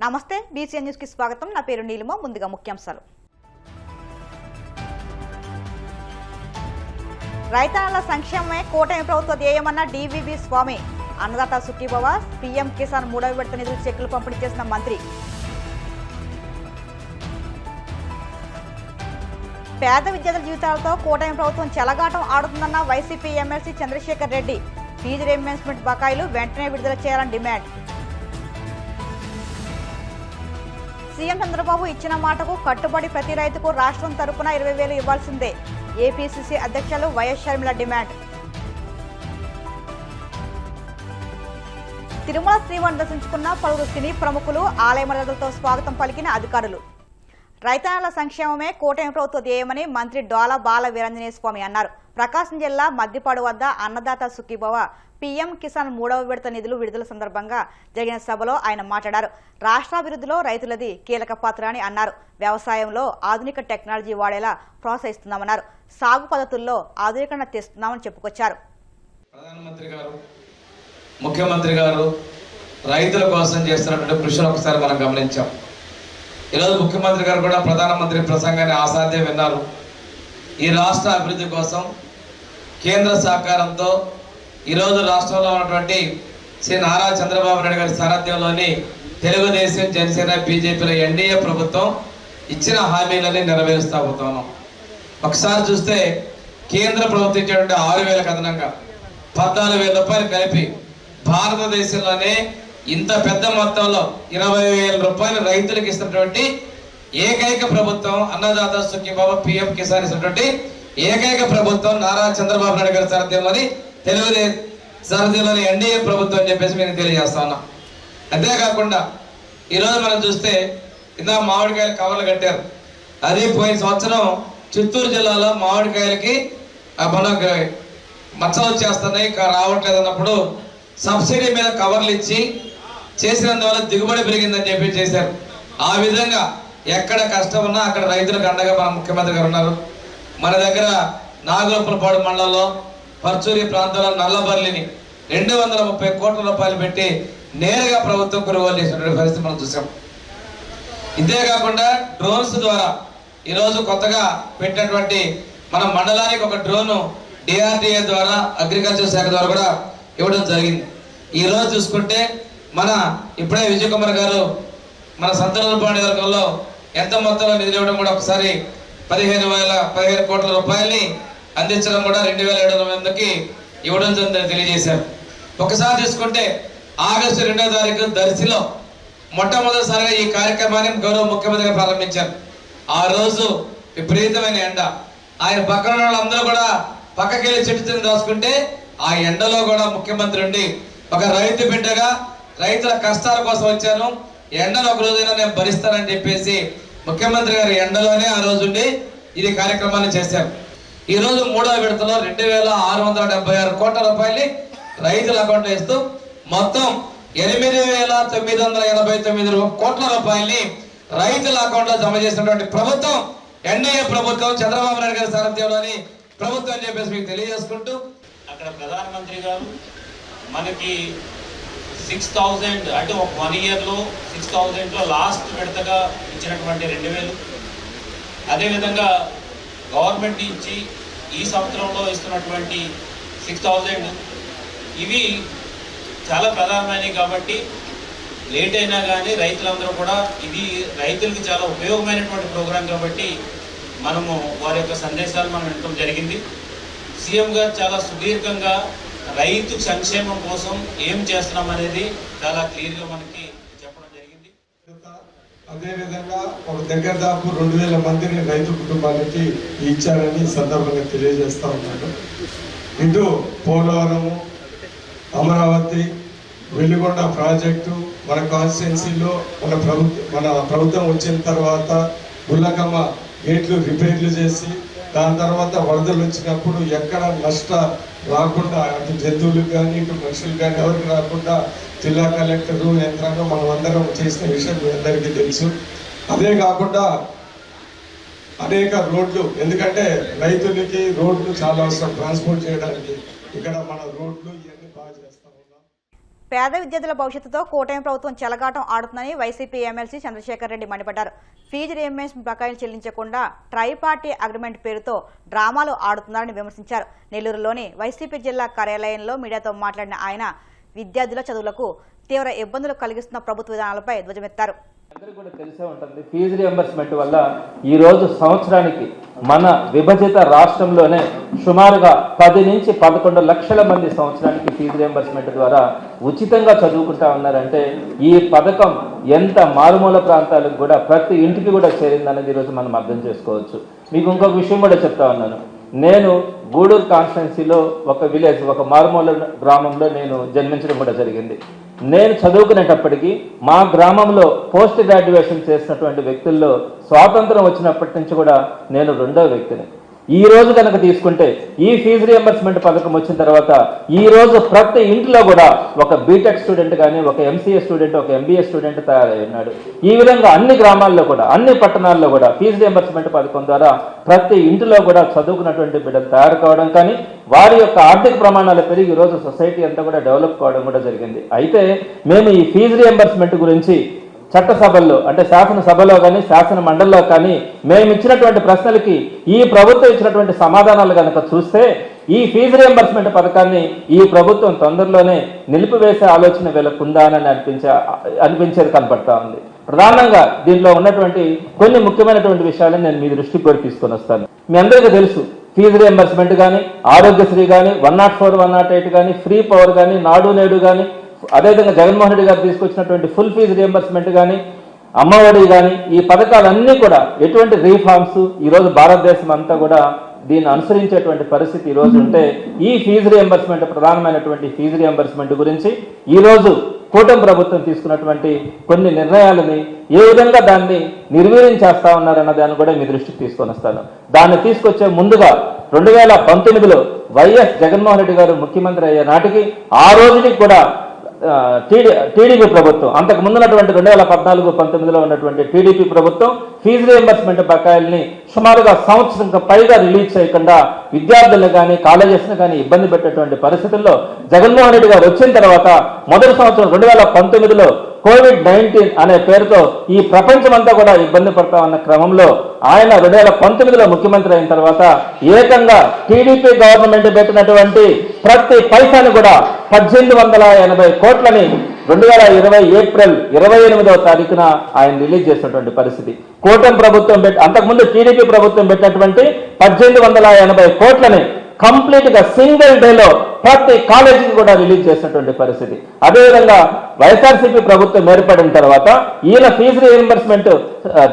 నమస్తే BCN news కి స్వాగతం. నా పేరు నీలిమ. ముందుగా ముఖ్యాంశాలు. రైతన్నల సంక్షేమమే కూటమి ప్రభుత్వ ధ్యేయమన్న డీవీవీ స్వామి. అన్నదాత సుఖీభవ, పీఎం కిసాన్ 3వ విడత నిధులు చెక్కులు పంపిణీ చేసిన మంత్రి. పేద విద్యార్థుల జీవితాలతో కూటమి ప్రభుత్వం చెలగాటం ఆడుతుందన్న YCP MLC Chandrasekhar Reddy. Fee reimbursement బకాయిలు వెంటనే విడుదల చేయాలని డిమాండ్. సీఎం చంద్రబాబు ఇచ్చిన మాటకు కట్టుబడి ప్రతి రైతుకు రాష్ట్రం తరపున 20,000 ఇవ్వాల్సిందే. ఏపీసీసీ అధ్యక్షులు వైఎస్ షర్మిల డిమాండ్. తిరుమల శ్రీవారిని దర్శించుకున్న పలువురు సినీ ప్రముఖులు, ఆలయ మర్యాదలతో స్వాగతం పలికిన అధికారులు. రైతన్నల సంక్షేమమే కూటమి ప్రభుత్వ ధ్యేయమని మంత్రి డోలా బాల వీరాంజనేయ స్వామి అన్నారు. ప్రకాశం జిల్లా మద్దిపాడు వద్ద అన్నదాత సుఖీభవ, పీఎం కిసాన్ 3వ విడత నిధులు విడుదల సందర్భంగా జరిగిన సభలో ఆయన మాట్లాడారు. రాష్ట్రాభివృద్ధిలో రైతులది కీలక పాత్ర అని అన్నారు. వ్యవసాయంలో ఆధునిక టెక్నాలజీ వాడేలా ప్రోత్సహిస్తున్నామన్నారు. సాగు పద్ధతుల్లో ఆధునీకరణ తెస్తున్నామని చెప్పుకొచ్చారు. ప్రధానమంత్రి గారు, ముఖ్యమంత్రి గారు రైతుల కోసం చేస్తున్నటువంటి కృషిని ఒకసారి మనం గమనించాం. ఈరోజు ముఖ్యమంత్రి గారు కూడా ప్రధానమంత్రి ప్రసంగాన్ని ఆసాధ్యం విన్నారు. ఈ రాష్ట్ర అభివృద్ధి కోసం కేంద్ర సహకారంతో ఈరోజు రాష్ట్రంలో ఉన్నటువంటి శ్రీ నారా చంద్రబాబు నాయుడు గారి సారథ్యంలోని తెలుగుదేశం, జనసేన, బీజేపీల ఎన్డీఏ ప్రభుత్వం ఇచ్చిన హామీలని నెరవేరుస్తూ పోతున్నాం. ఒకసారి చూస్తే కేంద్ర ప్రభుత్వం ఇచ్చేటువంటి 6,000 అదనంగా 14,000 రూపాయలు కలిపి భారతదేశంలోనే ఇంత పెద్ద మొత్తంలో 20,000 రూపాయలు రైతులకు ఇస్తున్నటువంటి ఏకైక ప్రభుత్వం అన్నదాత సుఖీభవ, పీఎం కిసాన్ ఇస్తున్నటువంటి ఏకైక ప్రభుత్వం నారా చంద్రబాబు నాయుడు గారి సారథ్యంలోని తెలుగుదేశం సారథ్యంలోని ఎన్డీఏ ప్రభుత్వం అని చెప్పేసి మేము తెలియజేస్తా ఉన్నాం. అంతేకాకుండా ఈరోజు మనం చూస్తే ఇందా మామిడికాయలు కవర్లు కట్టారు. అది పోయిన సంవత్సరం చిత్తూరు జిల్లాలో మామిడికాయలకి మచ్చలు వచ్చేస్తున్నాయి, రావట్లేదు అన్నప్పుడు సబ్సిడీ మీద కవర్లు ఇచ్చి చేసినందువల్ల దిగుబడి పెరిగిందని చెప్పి చేశారు. ఆ విధంగా ఎక్కడ కష్టం ఉన్నా అక్కడ రైతులకు అండగా మన ముఖ్యమంత్రి గారు ఉన్నారు. మన దగ్గర నాగులపులపాడు మండలంలో పర్చూరి ప్రాంతంలో నల్లబర్లిని 230 కోట్ల రూపాయలు పెట్టి నేరుగా ప్రభుత్వం కొనుగోలు చేసినటువంటి పరిస్థితి మనం చూసాం. ఇంతేకాకుండా డ్రోన్స్ ద్వారా ఈరోజు కొత్తగా పెట్టినటువంటి మన మండలానికి ఒక డ్రోను డిఆర్డిఏ ద్వారా, అగ్రికల్చర్ శాఖ ద్వారా కూడా ఇవ్వడం జరిగింది. ఈ రోజు చూసుకుంటే మన ఇప్పుడే విజయ్ కుమార్ గారు మన సంతనూరుపాడు వర్గంలో ఎంత మొత్తంలో నిధులు ఇవ్వడం కూడా ఒకసారి 15 కోట్ల రూపాయలని అందించడం కూడా 2,700 మందికి ఇవ్వడం తెలియజేశారు. ఒకసారి చూసుకుంటే ఆగస్టు 2వ తారీఖు దర్శిలో మొట్టమొదటిసారిగా ఈ కార్యక్రమాన్ని గౌరవ ముఖ్యమంత్రిగా ప్రారంభించారు. ఆ రోజు విపరీతమైన ఎండ, ఆయన పక్కన వాళ్ళందరూ కూడా పక్కకెళ్ళి చెట్టు దాచుకుంటే ఆ ఎండలో కూడా ముఖ్యమంత్రి ఉండి ఒక రైతు బిడ్డగా రైతుల కష్టాల కోసం వచ్చాను, ఎండలో ఒక రోజైనా నేను భరిస్తానని చెప్పేసి ముఖ్యమంత్రి గారు ఎండలోనే ఆ రోజు ఉండి ఇది కార్యక్రమాన్ని చేశారు. ఈ రోజు 3వ విడతలో 2,676 కోట్ల రూపాయలు రైతుల అకౌంట్లో వేస్తూ మొత్తం 8,989 కోట్ల రూపాయలని రైతుల అకౌంట్లో జమ చేసినటువంటి ప్రభుత్వం ఎన్డీఏ ప్రభుత్వం, చంద్రబాబు నాయుడు గారి సారథ్యంలోని ప్రభుత్వం అని చెప్పేసి మీకు తెలియజేసుకుంటూ, అక్కడ ప్రధానమంత్రి గారు మనకి 6,000 అంటే ఒక 1 ఇయర్లో 6,000లో లాస్ట్ విడతగా ఇచ్చినటువంటి 2,000, అదేవిధంగా గవర్నమెంట్ నుంచి ఈ సంవత్సరంలో ఇస్తున్నటువంటి 6,000 ఇవి చాలా ప్రధానమైనవి. కాబట్టి లేట్ అయినా కానీ రైతులందరూ కూడా ఇది రైతులకి చాలా ఉపయోగమైనటువంటి ప్రోగ్రాం కాబట్టి మనము వారి యొక్క సందేశాలు మనం వినడం జరిగింది. సీఎం గారు చాలా సుదీర్ఘంగా రైతు సంక్షేమం కోసం ఏం చేస్తున్నాం అనేది చాలా క్లియర్గా మనకి చెప్పడం జరిగింది. అదేవిధంగా ఒక దగ్గర దాపు 2,000 మందిని రైతు కుటుంబాలకి ఇచ్చారని సందర్భంగా తెలియజేస్తూ ఉన్నాడు. ఇటు పోలవరము, అమరావతి, వెలుగొండ ప్రాజెక్టు మన కాన్స్టిట్యున్సీలో మన ప్రభుత్వం వచ్చిన తర్వాత గుల్లకమ్మ గేట్లు రిపేర్లు చేసి దాని తర్వాత వరదలు వచ్చినప్పుడు ఎక్కడ నష్టం రాకుండా అటు జంతువులకు కానీ ఇటు మనుషులకు కానీ ఎవరికి రాకుండా జిల్లా కలెక్టరు యంత్రాంగం మనం అందరం చేసిన విషయం మీ అందరికీ తెలుసు. అదే కాకుండా అనేక రోడ్లు, ఎందుకంటే రైతులకి రోడ్లు చాలా అవసరం ట్రాన్స్పోర్ట్ చేయడానికి. ఇక్కడ మన రోడ్లు ఇవన్నీ బాగా చేస్తా ఉన్నాం. పేద విద్యార్థుల భవిష్యత్తుతో కూటమి ప్రభుత్వం చెలగాటం ఆడుతుందని వైసీపీ ఎమ్మెల్సీ చంద్రశేఖర్ రెడ్డి మండిపడ్డారు. ఫీజు రీయింబర్స్మెంట్ బకాయిలు చెల్లించకుండా ట్రై పార్టీ అగ్రిమెంట్ పేరుతో డ్రామాలు ఆడుతున్నారని విమర్శించారు. నెల్లూరులోని వైసీపీ జిల్లా కార్యాలయంలో మీడియాతో మాట్లాడిన ఆయన విద్యార్థుల చదువులకు తీవ్ర ఇబ్బందులు కలిగిస్తున్న ప్రభుత్వ విధానాలపై ధ్వజమెత్తారు. అందరికీ కూడా తెలిసే ఉంటుంది, ఫీజు రియంబర్స్మెంట్ వల్ల ఈరోజు సంవత్సరానికి మన విభజిత రాష్ట్రంలోనే సుమారుగా 10 నుంచి 11 లక్షల మంది సంవత్సరానికి ఫీజు రియంబర్స్మెంట్ ద్వారా ఉచితంగా చదువుకుంటా ఉన్నారంటే ఈ పథకం ఎంత మారుమూల ప్రాంతాలకు కూడా ప్రతి ఇంటికి కూడా చేరిందనేది ఈరోజు మనం అర్థం చేసుకోవచ్చు. మీకు ఇంకొక విషయం కూడా చెప్తా ఉన్నాను. నేను గూడూరు కాన్స్టిట్యున్సీలో ఒక విలేజ్, ఒక మారుమూల గ్రామంలో నేను జన్మించడం కూడా జరిగింది. నేను చదువుకునేటప్పటికీ మా గ్రామంలో పోస్ట్ గ్రాడ్యుయేషన్ చేసినటువంటి వ్యక్తుల్లో స్వాతంత్రం వచ్చినప్పటి నుంచి కూడా నేను 2వ వ్యక్తిని. ఈ రోజు కనుక తీసుకుంటే ఈ ఫీజు రియంబర్స్మెంట్ పథకం వచ్చిన తర్వాత ఈ రోజు ప్రతి ఇంట్లో కూడా ఒక బీటెక్ స్టూడెంట్ కానీ, ఒక ఎంసీఏ స్టూడెంట్, ఒక ఎంబీఏ స్టూడెంట్ తయారై ఉన్నాడు. ఈ విధంగా అన్ని గ్రామాల్లో కూడా, అన్ని పట్టణాల్లో కూడా ఫీజు రియంబర్స్మెంట్ పథకం ద్వారా ప్రతి ఇంటిలో కూడా చదువుకున్నటువంటి బిడ్డలు తయారు కావడం కానీ, వారి యొక్క ఆర్థిక ప్రమాణాలు పెరిగి ఈరోజు సొసైటీ అంతా కూడా డెవలప్ కావడం కూడా జరిగింది. అయితే మేము ఈ ఫీజు రియంబర్స్మెంట్ గురించి చట్టసభల్లో అంటే శాసనసభలో కానీ శాసన మండలిలో కానీ మేము ఇచ్చినటువంటి ప్రశ్నలకి ఈ ప్రభుత్వం ఇచ్చినటువంటి సమాధానాలు కనుక చూస్తే ఈ ఫీజు రియంబర్స్మెంట్ పథకాన్ని ఈ ప్రభుత్వం తొందరలోనే నిలిపివేసే ఆలోచన వీళ్ళకుందా అని అనిపించేది కనపడతా ఉంది. ప్రధానంగా దీంట్లో ఉన్నటువంటి కొన్ని ముఖ్యమైనటువంటి విషయాలను నేను మీ దృష్టికి కూడా తీసుకొని వస్తాను. మీ అందరికీ తెలుసు, ఫీజు రియంబర్స్మెంట్ కానీ, ఆరోగ్యశ్రీ కానీ, 104, 108 కానీ, ఫ్రీ పవర్ కానీ, నాడు నేడు కానీ, అదేవిధంగా జగన్మోహన్ రెడ్డి గారు తీసుకొచ్చినటువంటి ఫుల్ ఫీజు రియంబర్స్మెంట్ కానీ, అమ్మఒడి కానీ, ఈ పథకాలన్నీ కూడా ఎటువంటి రీఫార్మ్స్ ఈరోజు భారతదేశం అంతా కూడా దీన్ని అనుసరించేటువంటి పరిస్థితి ఈరోజు ఉంటే ఈ ఫీజు రియంబర్స్మెంట్, ప్రధానమైనటువంటి ఫీజు రియంబర్స్మెంట్ గురించి ఈరోజు కూటమి ప్రభుత్వం తీసుకున్నటువంటి కొన్ని నిర్ణయాలని ఏ విధంగా దాన్ని నిర్వీర్యం చేస్తా ఉన్నారన్న దాన్ని కూడా మీ దృష్టికి తీసుకొని వస్తాను. దాన్ని తీసుకొచ్చే ముందుగా 2019లో వైఎస్ జగన్మోహన్ రెడ్డి గారు ముఖ్యమంత్రి అయ్యే నాటికి ఆ రోజుకి కూడా టీడీపీ ప్రభుత్వం, అంతకు ముందున్నటువంటి 2014-19లో ఉన్నటువంటి టీడీపీ ప్రభుత్వం ఫీజు రియంబర్స్మెంట్ బకాయిల్ని సుమారుగా సంవత్సరంకి పైగా రిలీజ్ చేయకుండా విద్యార్థులను కానీ, కాలేజెస్ని కానీ ఇబ్బంది పెట్టేటువంటి పరిస్థితుల్లో జగన్మోహన్ రెడ్డి గారు వచ్చిన తర్వాత మొదటి సంవత్సరం 2019లో కోవిడ్-19 అనే పేరుతో ఈ ప్రపంచమంతా కూడా ఇబ్బంది పడతా ఉన్న క్రమంలో ఆయన 2019లో ముఖ్యమంత్రి అయిన తర్వాత ఏకంగా టీడీపీ గవర్నమెంట్ పెట్టినటువంటి ప్రతి పైసాని కూడా 1880 కోట్లని 2020 ఏప్రిల్ 28వ తారీఖున ఆయన రిలీజ్ చేసినటువంటి పరిస్థితి. కూటమి ప్రభుత్వం అంతకుముందు టీడీపీ ప్రభుత్వం పెట్టినటువంటి 1880 కోట్లని కంప్లీట్ గా సింగిల్ డేలో ప్రతి కాలేజీకి కూడా రిలీజ్ చేసినటువంటి పరిస్థితి. అదేవిధంగా వైఎస్ఆర్సీపీ ప్రభుత్వం ఏర్పడిన తర్వాత ఈయన ఫీజు రియంబర్స్మెంట్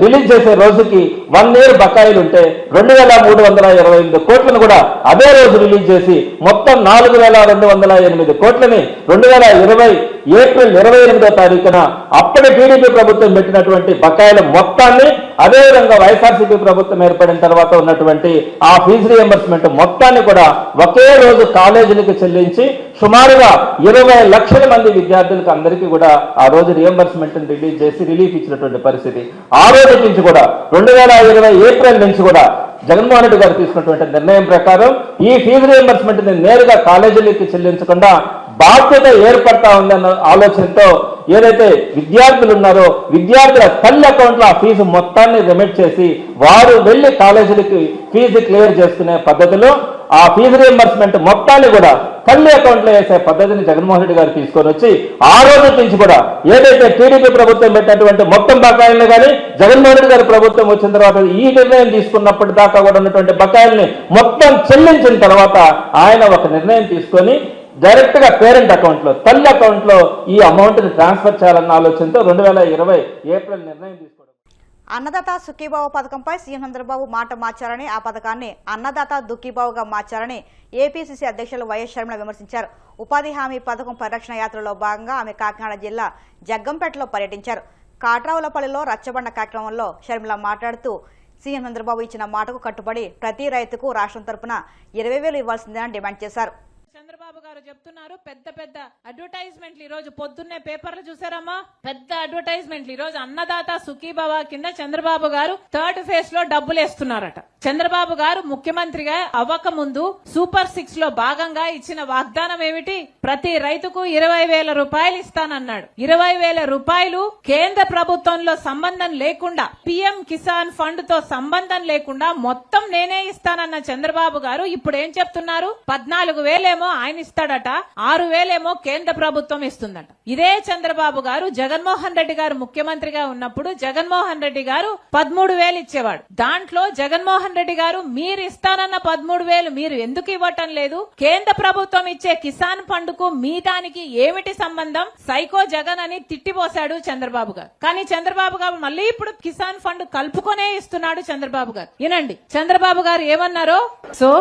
రిలీజ్ చేసే రోజుకి 1 ఇయర్ బకాయిలు ఉంటే 2328 కోట్లను కూడా అదే రోజు రిలీజ్ చేసి మొత్తం 4208 కోట్లని 2020 ఏప్రిల్ 28వ తారీఖున అప్పటి టీడీపీ ప్రభుత్వం పెట్టినటువంటి బకాయిల మొత్తాన్ని అదేవిధంగా వైఎస్ఆర్సీపీ ప్రభుత్వం ఏర్పడిన తర్వాత ఉన్నటువంటి ఆ ఫీజు రియంబర్స్మెంట్ మొత్తాన్ని కూడా ఒకే రోజు కాలేజీలకు చెల్లించి సుమారుగా 20 లక్షల మంది విద్యార్థులకు అందరికీ కూడా ఆ రోజు రియంబర్స్మెంట్ రిలీజ్ చేసి రిలీఫ్ ఇచ్చినటువంటి పరిస్థితి. ఆ రోజు నుంచి కూడా 2020 ఏప్రిల్ నుంచి కూడా జగన్మోహన్ రెడ్డి గారు తీసుకున్నటువంటి నిర్ణయం ప్రకారం ఈ ఫీజు రియంబర్స్మెంట్ ని నేరుగా కాలేజీలకి చెల్లించకుండా బాధ్యత ఏర్పడతా ఉందన్న ఆలోచనతో ఏదైతే విద్యార్థులు ఉన్నారో విద్యార్థుల తల్లి అకౌంట్లో ఆ ఫీజు మొత్తాన్ని రెమిట్ చేసి వారు వెళ్లి కాలేజీలకి ఫీజు క్లియర్ చేసుకునే పద్ధతిలో ఆ ఫీజు రియంబర్స్మెంట్ మొత్తాన్ని కూడా తల్లి అకౌంట్లో వేసే పద్ధతిని జగన్మోహన్ రెడ్డి గారు తీసుకొని వచ్చి ఆ రోజు నుంచి కూడా ఏదైతే టీడీపీ ప్రభుత్వం పెట్టినటువంటి మొత్తం బకాయిల్ని కానీ జగన్మోహన్ రెడ్డి గారి ప్రభుత్వం వచ్చిన తర్వాత ఈ నిర్ణయం తీసుకున్నప్పటి దాకా కూడా ఉన్నటువంటి బకాయిల్ని మొత్తం చెల్లించిన తర్వాత ఆయన ఒక నిర్ణయం తీసుకొని డైరెక్ట్ గా పేరెంట్ అకౌంట్ లో, తల్లి అకౌంట్ లో ఈ అమౌంట్ ని ట్రాన్స్ఫర్ చేయాలన్న ఆలోచనతో 2020 ఏప్రిల్ నిర్ణయం తీసుకోవడం. అన్నదాత సుఖీబావు పథకంపై సీఎం చంద్రబాబు మాట మార్చారని, ఆ పథకాన్ని అన్నదాత దుఃఖీబావుగా మార్చారని ఏపీసీసీ అధ్యక్షులు వైఎస్ షర్మిల విమర్శించారు. ఉపాధి హామీ పథకం పరిరక్షణ యాత్రలో భాగంగా ఆమె కాకినాడ జిల్లా జగ్గంపేటలో పర్యటించారు. కాట్రావులపల్లిలో రచ్చబండ కార్యక్రమంలో షర్మిల మాట్లాడుతూ సీఎం చంద్రబాబు ఇచ్చిన మాటకు కట్టుబడి ప్రతి రైతుకు రాష్ట్రం తరపున 20,000 ఇవ్వాల్సిందేనని డిమాండ్ చేశారు. చంద్రబాబు గారు చెప్తున్నారు పెద్ద పెద్ద అడ్వర్టైజ్మెంట్లు ఈ రోజు పొద్దున్నే పేపర్లు చూసారమ్మా, పెద్ద అడ్వర్టైజ్మెంట్లు. ఈ రోజు అన్నదాత సుఖీభవ కింద చంద్రబాబు గారు 3rd ఫేజ్ లో డబ్బులు వేస్తున్నారట. చంద్రబాబు గారు ముఖ్యమంత్రిగా అవ్వక ముందు సూపర్ 6 లో భాగంగా ఇచ్చిన వాగ్దానం ఏమిటి? ప్రతి రైతుకు 20,000 రూపాయలు ఇస్తానన్నాడు. 20,000 రూపాయలు కేంద్ర ప్రభుత్వంలో సంబంధం లేకుండా, పిఎం కిసాన్ ఫండ్ తో సంబంధం లేకుండా మొత్తం నేనే ఇస్తానన్న చంద్రబాబు గారు ఇప్పుడు ఏం చెప్తున్నారు? 14,000 ఆయన ఇస్తాడట, 6,000 కేంద్ర ప్రభుత్వం ఇస్తుందట. ఇదే చంద్రబాబు గారు జగన్మోహన్ రెడ్డి గారు ముఖ్యమంత్రిగా ఉన్నప్పుడు జగన్మోహన్ రెడ్డి గారు 13,000 ఇచ్చేవాడు. దాంట్లో జగన్మోహన్ రెడ్డి గారు మీరు ఇస్తానన్న 13,000 మీరు ఎందుకు ఇవ్వటం లేదు? కేంద్ర ప్రభుత్వం ఇచ్చే కిసాన్ ఫండ్ కు మీ దానికి ఏమిటి సంబంధం? సైకో జగన్ అని తిట్టిపోశాడు చంద్రబాబు గారు. కానీ చంద్రబాబు గారు మళ్ళీ ఇప్పుడు కిసాన్ ఫండ్ కలుపుకొనే ఇస్తున్నాడు చంద్రబాబు గారు. వినండి చంద్రబాబు గారు ఏమన్నారో. సో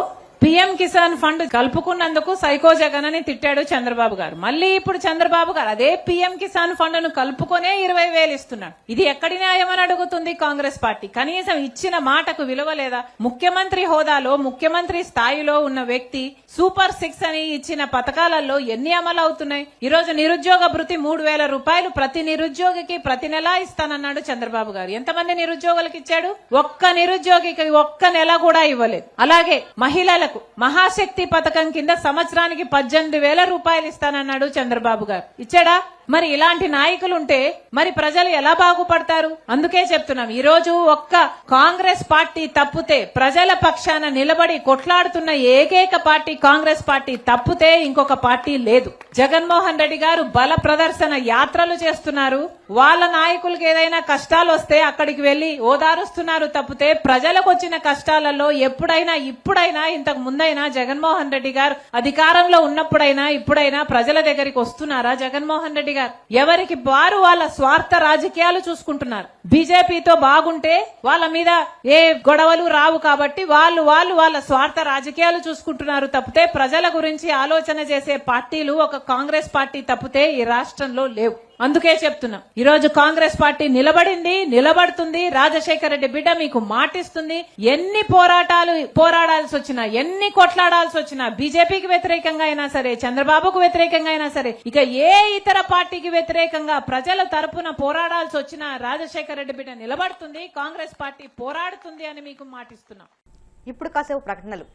పిఎం కిసాన్ ఫండ్ కలుపుకున్నందుకు సైకో జగన్ అని తిట్టాడు చంద్రబాబు గారు. మళ్ళీ ఇప్పుడు చంద్రబాబు గారు అదే పిఎం కిసాన్ ఫండ్ ను కలుపుకొనే 20,000 ఇస్తున్నాడు. ఇది ఎక్కడి న్యాయమని అడుగుతుంది కాంగ్రెస్ పార్టీ. కనీసం ఇచ్చిన మాటకు విలువ లేదా? ముఖ్యమంత్రి హోదాలో ముఖ్యమంత్రి స్థాయిలో ఉన్న వ్యక్తి సూపర్ 6 అని ఇచ్చిన పథకాలలో ఎన్ని అమలు అవుతున్నాయి? ఈ రోజు నిరుద్యోగ భృతి 3,000 రూపాయలు ప్రతి నిరుద్యోగికి ప్రతి నెలా ఇస్తానన్నాడు చంద్రబాబు గారు. ఎంతమంది నిరుద్యోగులకు ఇచ్చాడు? ఒక్క నిరుద్యోగికి ఒక్క నెల కూడా ఇవ్వలేదు. అలాగే మహిళలకు మహాశక్తి పథకం కింద సంవత్సరానికి 18,000 రూపాయలు ఇస్తానన్నాడు చంద్రబాబు గారు. ఇచ్చాడా? మరి ఇలాంటి నాయకులుంటే మరి ప్రజలు ఎలా బాగుపడతారు? అందుకే చెప్తున్నాం, ఈ రోజు ఒక్క కాంగ్రెస్ పార్టీ తప్పితే, ప్రజల పక్షాన నిలబడి కొట్లాడుతున్న ఏకైక పార్టీ కాంగ్రెస్ పార్టీ తప్పితే ఇంకొక పార్టీ లేదు. జగన్మోహన్ రెడ్డి గారు బల ప్రదర్శన యాత్రలు చేస్తున్నారు. వాళ్ళ నాయకులకు ఏదైనా కష్టాలు వస్తే అక్కడికి వెళ్లి ఓదారుస్తున్నారు తప్పితే ప్రజలకు వచ్చిన కష్టాలలో ఎప్పుడైనా, ఇప్పుడైనా, ఇంతకు ముందైనా జగన్మోహన్ రెడ్డి గారు అధికారంలో ఉన్నప్పుడైనా ఇప్పుడైనా ప్రజల దగ్గరికి వస్తున్నారా? జగన్మోహన్ రెడ్డి గారు ఎవరికి వారు వాళ్ళ స్వార్థ రాజకీయాలు చూసుకుంటున్నారు. బీజేపీతో బాగుంటే వాళ్ళ మీద ఏ గొడవలు రావు కాబట్టి వాళ్ళు వాళ్ళ స్వార్థ రాజకీయాలు చూసుకుంటున్నారు తప్పితే ప్రజల గురించి ఆలోచన చేసే పార్టీలు ఒక కాంగ్రెస్ పార్టీ తప్పితే ఈ రాష్ట్రంలో లేవు. అందుకే చెప్తున్నాం, ఈ రోజు కాంగ్రెస్ పార్టీ నిలబడింది, నిలబడుతుంది. రాజశేఖర రెడ్డి బిడ్డ మీకు మాటిస్తుంది. ఎన్ని పోరాడాల్సి వచ్చినా, ఎన్ని కొట్లాడాల్సి వచ్చినా, బీజేపీకి వ్యతిరేకంగా అయినా సరే, చంద్రబాబుకు వ్యతిరేకంగా అయినా సరే, ఇక ఏ ఇతర పార్టీకి వ్యతిరేకంగా ప్రజల తరపున పోరాడాల్సి వచ్చినా రాజశేఖర రెడ్డి బిడ్డ నిలబడుతుంది, కాంగ్రెస్ పార్టీ పోరాడుతుంది అని మీకు మాటిస్తున్నాం. ఇప్పుడు కాసేపు ప్రకటనలు.